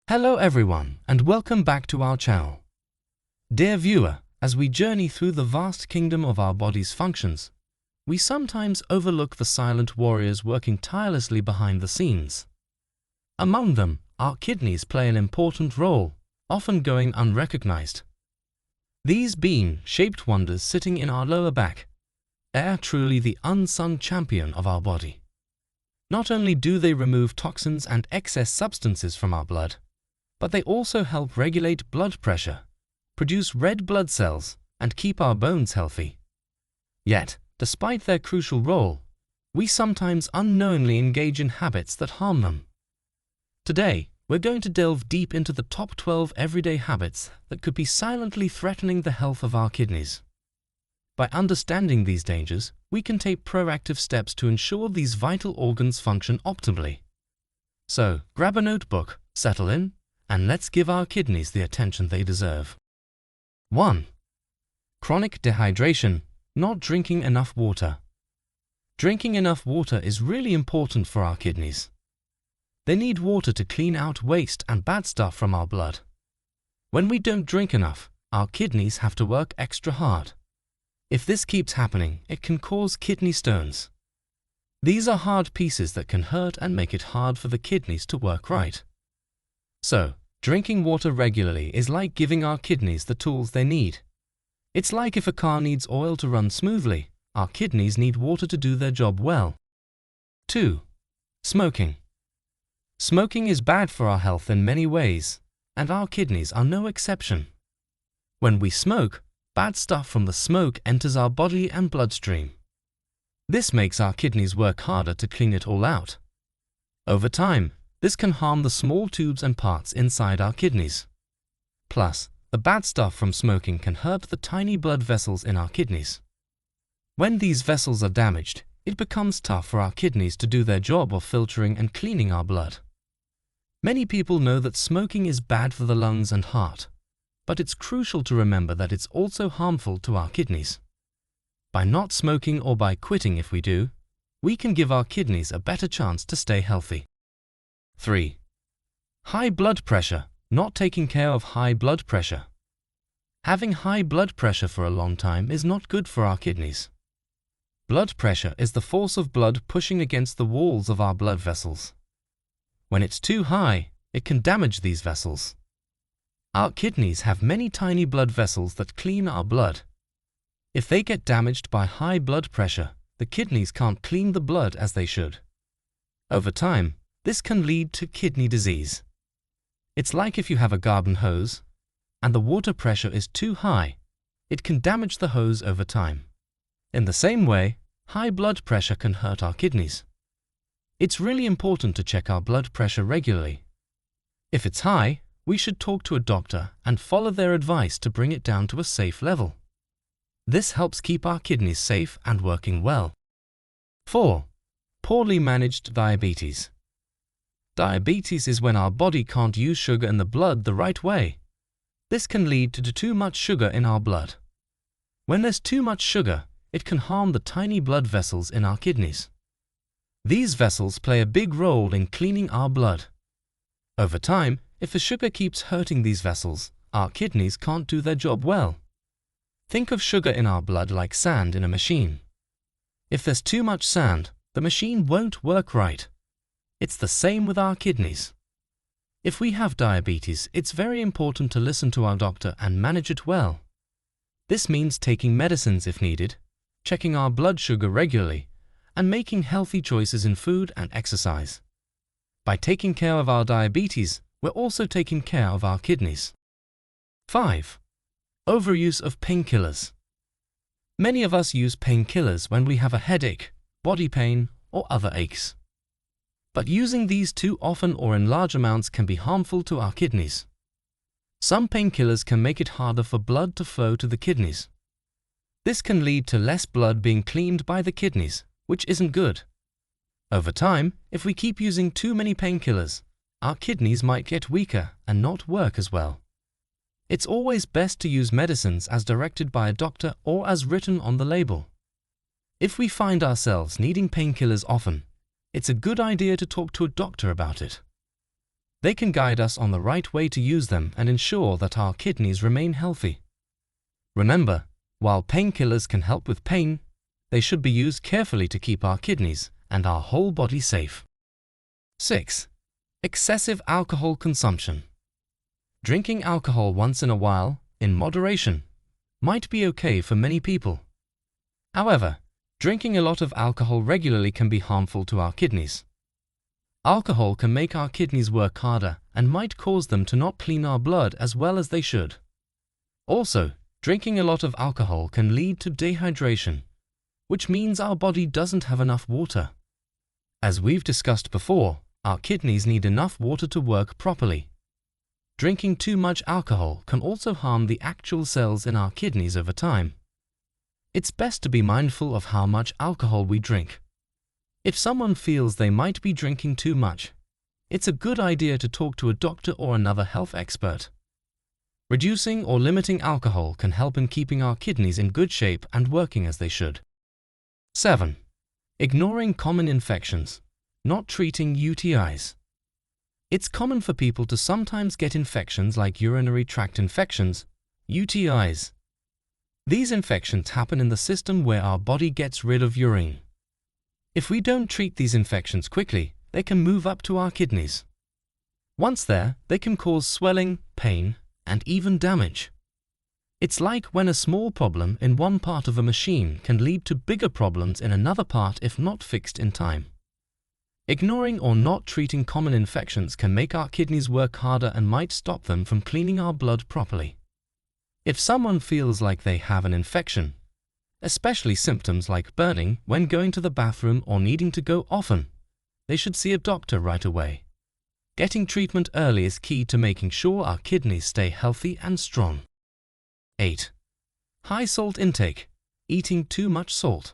Hello everyone and welcome back to our channel. Dear viewer, as we journey through the vast kingdom of our body's functions, we sometimes overlook the silent warriors working tirelessly behind the scenes. Among them, our kidneys play an important role, often going unrecognized. These bean-shaped wonders sitting in our lower back are truly the unsung champion of our body. Not only do they remove toxins and excess substances from our blood, but they also help regulate blood pressure, produce red blood cells, and keep our bones healthy. Yet, despite their crucial role, we sometimes unknowingly engage in habits that harm them. Today, we're going to delve deep into the top 12 everyday habits that could be silently threatening the health of our kidneys. By understanding these dangers, we can take proactive steps to ensure these vital organs function optimally. So, grab a notebook, settle in, and let's give our kidneys the attention they deserve. 1. Chronic dehydration, not drinking enough water. Drinking enough water is really important for our kidneys. They need water to clean out waste and bad stuff from our blood. When we don't drink enough, our kidneys have to work extra hard. If this keeps happening, it can cause kidney stones. These are hard pieces that can hurt and make it hard for the kidneys to work right. So, drinking water regularly is like giving our kidneys the tools they need. It's like if a car needs oil to run smoothly, our kidneys need water to do their job well. 2. Smoking. Smoking is bad for our health in many ways, and our kidneys are no exception. When we smoke, bad stuff from the smoke enters our body and bloodstream. This makes our kidneys work harder to clean it all out. Over time, this can harm the small tubes and parts inside our kidneys. Plus, the bad stuff from smoking can hurt the tiny blood vessels in our kidneys. When these vessels are damaged, it becomes tough for our kidneys to do their job of filtering and cleaning our blood. Many people know that smoking is bad for the lungs and heart, but it's crucial to remember that it's also harmful to our kidneys. By not smoking or by quitting if we do, we can give our kidneys a better chance to stay healthy. 3. High blood pressure, not taking care of high blood pressure. Having high blood pressure for a long time is not good for our kidneys. Blood pressure is the force of blood pushing against the walls of our blood vessels. When it's too high, it can damage these vessels. Our kidneys have many tiny blood vessels that clean our blood. If they get damaged by high blood pressure, the kidneys can't clean the blood as they should. Over time, this can lead to kidney disease. It's like if you have a garden hose and the water pressure is too high, it can damage the hose over time. In the same way, high blood pressure can hurt our kidneys. It's really important to check our blood pressure regularly. If it's high, we should talk to a doctor and follow their advice to bring it down to a safe level. This helps keep our kidneys safe and working well. 4. Poorly managed diabetes. Diabetes is when our body can't use sugar in the blood the right way. This can lead to too much sugar in our blood. When there's too much sugar, it can harm the tiny blood vessels in our kidneys. These vessels play a big role in cleaning our blood. Over time, if the sugar keeps hurting these vessels, our kidneys can't do their job well. Think of sugar in our blood like sand in a machine. If there's too much sand, the machine won't work right. It's the same with our kidneys. If we have diabetes, it's very important to listen to our doctor and manage it well. This means taking medicines if needed, checking our blood sugar regularly, and making healthy choices in food and exercise. By taking care of our diabetes, we're also taking care of our kidneys. 5. Overuse of painkillers. Many of us use painkillers when we have a headache, body pain, or other aches. But using these too often or in large amounts can be harmful to our kidneys. Some painkillers can make it harder for blood to flow to the kidneys. This can lead to less blood being cleaned by the kidneys, which isn't good. Over time, if we keep using too many painkillers, our kidneys might get weaker and not work as well. It's always best to use medicines as directed by a doctor or as written on the label. If we find ourselves needing painkillers often, it's a good idea to talk to a doctor about it. They can guide us on the right way to use them and ensure that our kidneys remain healthy. Remember, while painkillers can help with pain, they should be used carefully to keep our kidneys and our whole body safe. 6. Excessive alcohol consumption. Drinking alcohol once in a while, in moderation, might be okay for many people. However, drinking a lot of alcohol regularly can be harmful to our kidneys. Alcohol can make our kidneys work harder and might cause them to not clean our blood as well as they should. Also, drinking a lot of alcohol can lead to dehydration, which means our body doesn't have enough water. As we've discussed before, our kidneys need enough water to work properly. Drinking too much alcohol can also harm the actual cells in our kidneys over time. It's best to be mindful of how much alcohol we drink. If someone feels they might be drinking too much, it's a good idea to talk to a doctor or another health expert. Reducing or limiting alcohol can help in keeping our kidneys in good shape and working as they should. 7. Ignoring common infections, not treating UTIs. It's common for people to sometimes get infections like urinary tract infections, UTIs. These infections happen in the system where our body gets rid of urine. If we don't treat these infections quickly, they can move up to our kidneys. Once there, they can cause swelling, pain, and even damage. It's like when a small problem in one part of a machine can lead to bigger problems in another part if not fixed in time. Ignoring or not treating common infections can make our kidneys work harder and might stop them from cleaning our blood properly. If someone feels like they have an infection, especially symptoms like burning when going to the bathroom or needing to go often, they should see a doctor right away. Getting treatment early is key to making sure our kidneys stay healthy and strong. 8. High salt intake, eating too much salt.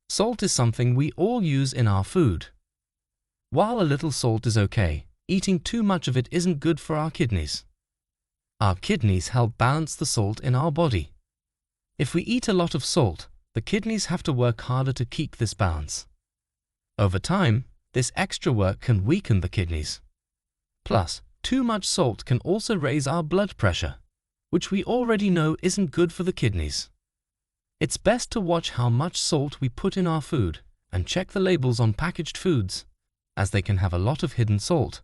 Salt is something we all use in our food. While a little salt is okay, eating too much of it isn't good for our kidneys. Our kidneys help balance the salt in our body. If we eat a lot of salt, the kidneys have to work harder to keep this balance. Over time, this extra work can weaken the kidneys. Plus, too much salt can also raise our blood pressure, which we already know isn't good for the kidneys. It's best to watch how much salt we put in our food and check the labels on packaged foods, as they can have a lot of hidden salt.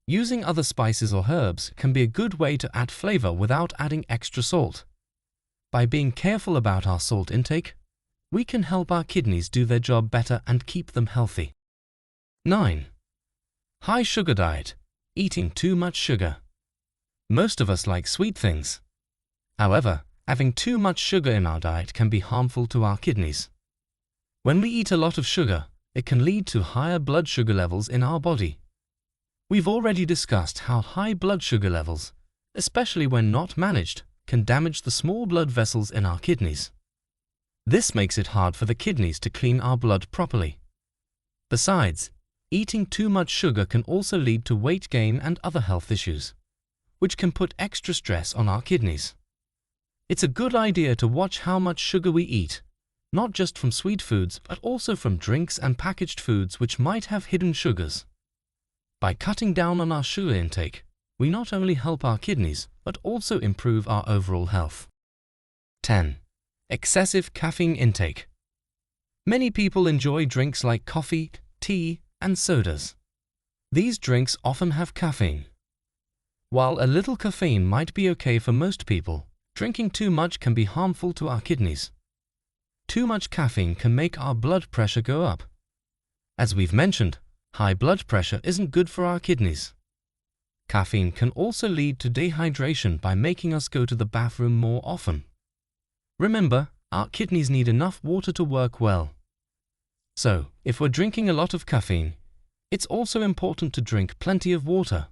Using other spices or herbs can be a good way to add flavor without adding extra salt. By being careful about our salt intake, we can help our kidneys do their job better and keep them healthy. 9. High sugar diet, eating too much sugar. Most of us like sweet things. However, having too much sugar in our diet can be harmful to our kidneys. When we eat a lot of sugar, it can lead to higher blood sugar levels in our body. We've already discussed how high blood sugar levels, especially when not managed, can damage the small blood vessels in our kidneys. This makes it hard for the kidneys to clean our blood properly. Besides, eating too much sugar can also lead to weight gain and other health issues, which can put extra stress on our kidneys. It's a good idea to watch how much sugar we eat, not just from sweet foods but also from drinks and packaged foods which might have hidden sugars. By cutting down on our sugar intake, we not only help our kidneys but also improve our overall health. 10. Excessive caffeine intake. Many people enjoy drinks like coffee, tea, and sodas. These drinks often have caffeine. While a little caffeine might be okay for most people, drinking too much can be harmful to our kidneys. Too much caffeine can make our blood pressure go up. As we've mentioned, high blood pressure isn't good for our kidneys. Caffeine can also lead to dehydration by making us go to the bathroom more often. Remember, our kidneys need enough water to work well. So, if we're drinking a lot of caffeine, it's also important to drink plenty of water.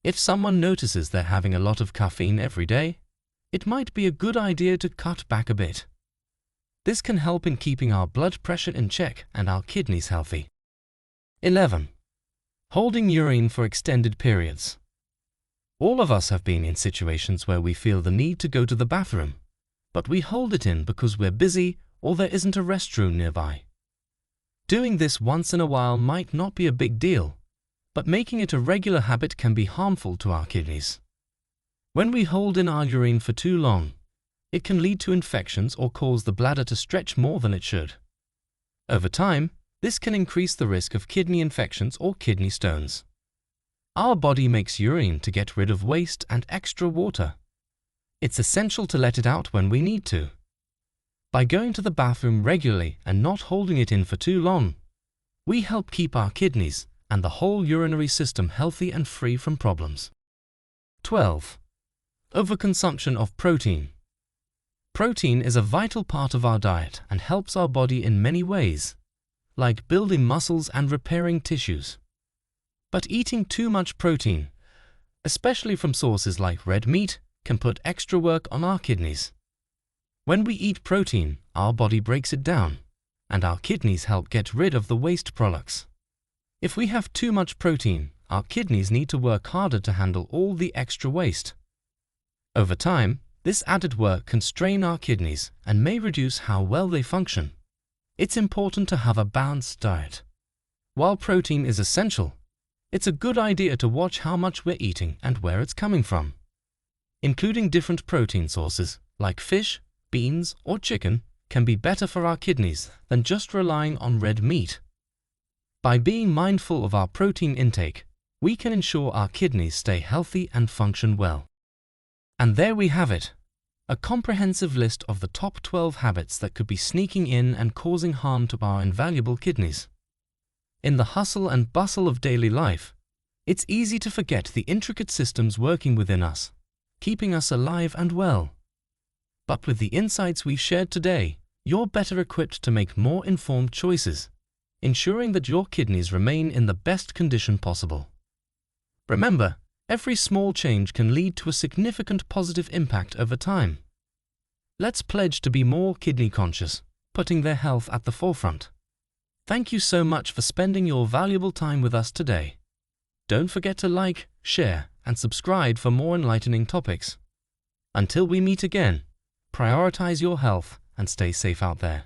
If someone notices they're having a lot of caffeine every day, it might be a good idea to cut back a bit. This can help in keeping our blood pressure in check and our kidneys healthy. 11. Holding urine for extended periods. All of us have been in situations where we feel the need to go to the bathroom, but we hold it in because we're busy or there isn't a restroom nearby. Doing this once in a while might not be a big deal, but making it a regular habit can be harmful to our kidneys. When we hold in our urine for too long, it can lead to infections or cause the bladder to stretch more than it should. Over time, this can increase the risk of kidney infections or kidney stones. Our body makes urine to get rid of waste and extra water. It's essential to let it out when we need to. By going to the bathroom regularly and not holding it in for too long, we help keep our kidneys and the whole urinary system healthy and free from problems. 12. Overconsumption of protein. Protein is a vital part of our diet and helps our body in many ways, like building muscles and repairing tissues. But eating too much protein, especially from sources like red meat, can put extra work on our kidneys. When we eat protein, our body breaks it down, and our kidneys help get rid of the waste products. If we have too much protein, our kidneys need to work harder to handle all the extra waste. Over time, this added work can strain our kidneys and may reduce how well they function. It's important to have a balanced diet. While protein is essential, it's a good idea to watch how much we're eating and where it's coming from. Including different protein sources, like fish, beans, or chicken, can be better for our kidneys than just relying on red meat. By being mindful of our protein intake, we can ensure our kidneys stay healthy and function well. And there we have it, a comprehensive list of the top 12 habits that could be sneaking in and causing harm to our invaluable kidneys. In the hustle and bustle of daily life, it's easy to forget the intricate systems working within us, keeping us alive and well. But with the insights we've shared today, you're better equipped to make more informed choices, ensuring that your kidneys remain in the best condition possible. Remember, every small change can lead to a significant positive impact over time. Let's pledge to be more kidney conscious, putting their health at the forefront. Thank you so much for spending your valuable time with us today. Don't forget to like, share, and subscribe for more enlightening topics. Until we meet again, prioritize your health and stay safe out there.